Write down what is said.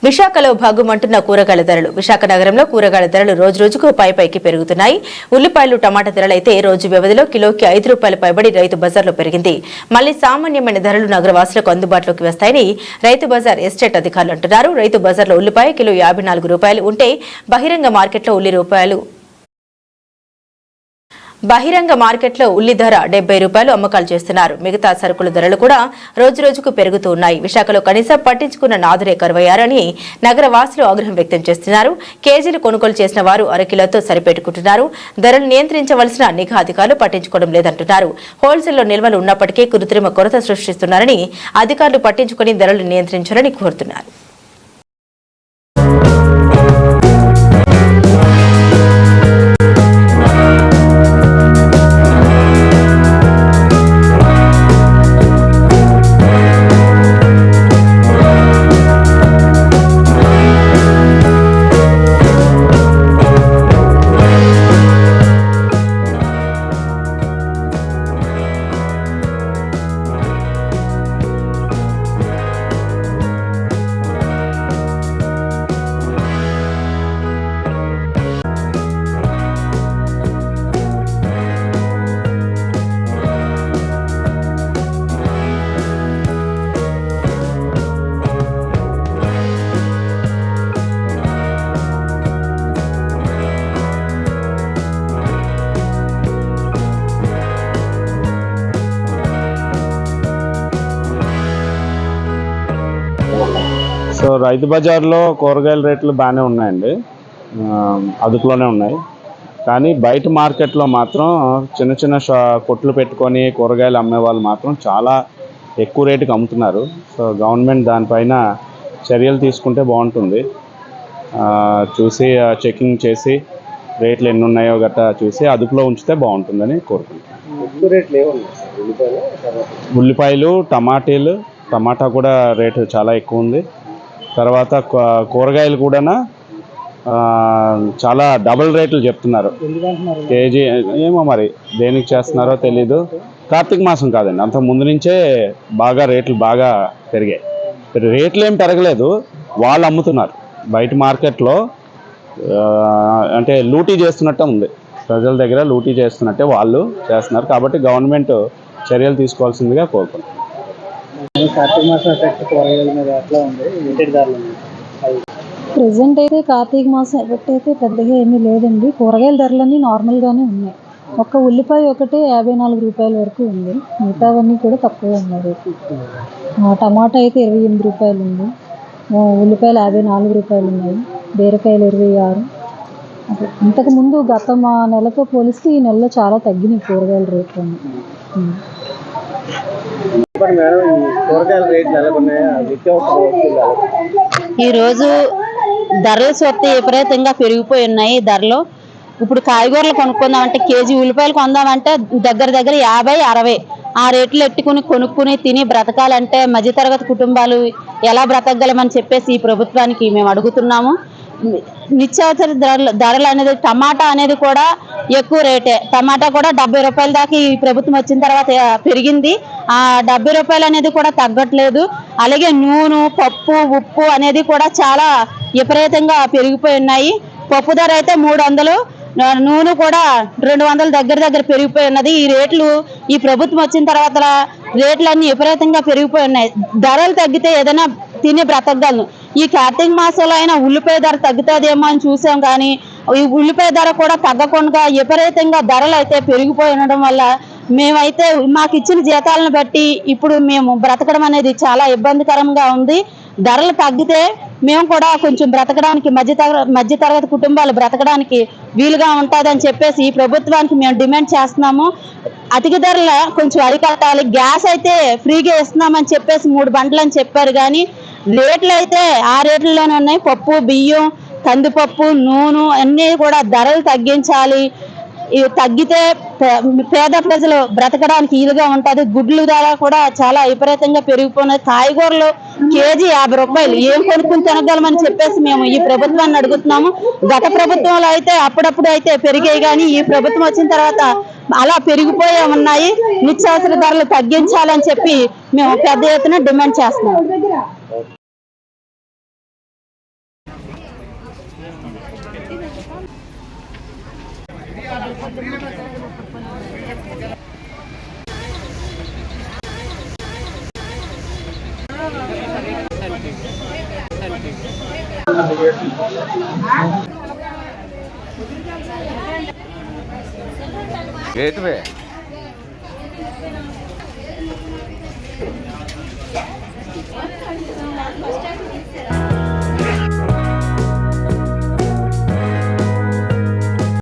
విశాఖలో భాగమంటున్న కూరగాయల ధరలు. విశాఖ నగరంలో కూరగాయల ధరలు రోజురోజుకు పైకి పెరుగుతున్నాయి. ఉల్లిపాయలు, టమాటా ధరలైతే రోజు వ్యవధిలో కిలోకి ₹5 పైబడి రైతు బజార్లో పెరిగింది. మళ్లీ సామాన్యమైన ధరలు నగరవాసులకు అందుబాటులోకి వస్తాయని రైతు బజార్ ఎస్టేట్ అధికారులు అంటున్నారు. రైతు బజార్లో ఉల్లిపాయ కిలో ₹54 ఉంటే బహిరంగ మార్కెట్లో ఉల్లి ధర ₹70 అమ్మకాలు చేస్తున్నారు. మిగతా సరుకుల ధరలు కూడా రోజురోజుకు పెరుగుతూ ఉన్నాయి. విశాఖలో కనీసం పట్టించుకున్న నాదురే కరువయ్యారని నగర వాసులు ఆగ్రహం వ్యక్తం చేస్తున్నారు. కేజీలు కొనుగోలు చేసిన వారు అరకిలోతో సరిపెట్టుకుంటున్నారు. ధరలు నియంత్రించవలసిన నిఘా అధికారులు పట్టించుకోవడం లేదంటున్నారు. హోల్సేల్లో నిల్వలు ఉన్నప్పటికీ కృత్రిమ కొరత సృష్టిస్తున్నారని అధికారులు పట్టించుకుని ధరలు నియంత్రించాలని కోరుతున్నారు. సో రైతు బజార్లో కూరగాయల రేట్లు బాగానే ఉన్నాయండి, అదుపులోనే ఉన్నాయి. కానీ బయట మార్కెట్లో మాత్రం చిన్న చిన్న కొట్లు పెట్టుకొని కూరగాయలు అమ్మే వాళ్ళు మాత్రం చాలా ఎక్కువ రేటుకి అమ్ముతున్నారు. సో గవర్నమెంట్ దానిపైన చర్యలు తీసుకుంటే బాగుంటుంది. చూసి చెకింగ్ చేసి రేట్లు ఎన్ని ఉన్నాయో గట్టా చూసి అదుపులో ఉంచితే బాగుంటుందని కోరుకుంటున్నాను. ఉల్లిపాయలు, టమాటా కూడా రేటు చాలా ఎక్కువ ఉంది. తర్వాత కూరగాయలు కూడా చాలా డబుల్ రేట్లు చెప్తున్నారు. కేజీ ఏమో మరి దేనికి చేస్తున్నారో తెలీదు. కార్తీక మాసం కాదండి, అంత ముందు నుంచే రేట్లు బాగా పెరిగాయి. రేట్లు ఏం పెరగలేదు, వాళ్ళు అమ్ముతున్నారు. బయట మార్కెట్లో అంటే లూటీ చేస్తున్నట్టే ఉంది, ప్రజల దగ్గర లూటీ చేస్తున్నట్టే వాళ్ళు చేస్తున్నారు. కాబట్టి గవర్నమెంట్ చర్యలు తీసుకోవాల్సిందిగా కోరుకుంటున్నాను. ప్రెసెంట్ అయితే కార్తీక మాసం ఎఫెక్ట్ అయితే పెద్దగా ఏమీ లేదండి. కూరగాయల ధరలన్నీ నార్మల్గానే ఉన్నాయి. ఒక్క ఉల్లిపాయ ఒకటే ₹54 వరకు ఉంది. మిగతావన్నీ కూడా తక్కువే ఉన్నాయి. టమాటా అయితే ₹28 ఉంది. ఉల్లిపాయలు ₹54 ఉన్నాయి. బీరకాయలు 26. ఇంతకుముందు గత నెలతో పోలిస్తే ఈ నెలలో చాలా తగ్గినాయి కూరగాయల రేట్లు. ఈరోజు ధరలు చూస్తే విపరీతంగా పెరిగిపోయి ఉన్నాయి. ధరలు ఇప్పుడు కాయగూరలు కొనుక్కుందామంటే కేజీ ఉల్లిపాయలు కొందామంటే దగ్గర 50-60 ఆ రేట్లు కొనుక్కుని తిని బ్రతకాలంటే మధ్యతరగతి కుటుంబాలు ఎలా బ్రతకగలమని చెప్పేసి ఈ ప్రభుత్వానికి మేము అడుగుతున్నాము. నిత్యావసర ధరలు అనేది టమాటా అనేది కూడా ఎక్కువ రేటే. టమాటా కూడా ₹70 దాకా ఈ ప్రభుత్వం వచ్చిన తర్వాత పెరిగింది. ఆ ₹70 అనేది కూడా తగ్గట్లేదు. అలాగే నూనె, పప్పు, ఉప్పు అనేది కూడా చాలా విపరీతంగా పెరిగిపోయి ఉన్నాయి. పప్పు ధర అయితే 300, నూనె కూడా 200 దగ్గర పెరిగిపోయి ఉన్నది. ఈ రేట్లు ఈ ప్రభుత్వం వచ్చిన తర్వాత రేట్లన్నీ విపరీతంగా పెరిగిపోయి ఉన్నాయి. ధరలు తగ్గితే ఏదైనా తిని బ్రతకగలను. ఈ కార్తీక మాసంలో అయినా ఉల్లిపాయ ధర తగ్గుతుందేమో అని చూసాం, కానీ ఈ ఉల్లిపాయ ధర కూడా తగ్గకుండా విపరీతంగా ధరలు అయితే పెరిగిపోయి ఉండడం వల్ల మేమైతే మాకు ఇచ్చిన జీతాలను బట్టి ఇప్పుడు మేము బ్రతకడం అనేది చాలా ఇబ్బందికరంగా ఉంది. ధరలు తగ్గితే మేము కూడా కొంచెం బ్రతకడానికి మధ్యతరగతి కుటుంబాలు బ్రతకడానికి వీలుగా ఉంటుందని చెప్పేసి ఈ ప్రభుత్వానికి మేము డిమాండ్ చేస్తున్నాము. అధిక ధరల కొంచెం అరికట్టాలి. గ్యాస్ అయితే ఫ్రీగా ఇస్తున్నామని చెప్పేసి 3 బండ్లు అని చెప్పారు, కానీ రేట్లు అయితే ఆ రేట్లలోనే ఉన్నాయి. పప్పు, బియ్యం, కందిపప్పు, నూనె అన్నీ కూడా ధరలు తగ్గించాలి. ఇవి తగ్గితే పేద ప్రజలు బ్రతకడానికి ఈలుగా ఉంటుంది. గుడ్లు ధర కూడా చాలా విపరీతంగా పెరిగిపోయినాయి. కాయగూరలు కేజీ ₹50. ఏం కొనుక్కుని తినగలమని చెప్పేసి మేము ఈ ప్రభుత్వాన్ని అడుగుతున్నాము. గత ప్రభుత్వంలో అయితే అప్పుడప్పుడు అయితే పెరిగాయి, కానీ ఈ ప్రభుత్వం వచ్చిన తర్వాత అలా పెరిగిపోయే ఉన్నాయి. నిత్యావసర ధరలు తగ్గించాలని చెప్పి మేము పెద్ద ఎత్తున డిమాండ్ చేస్తున్నాము. గేట్వే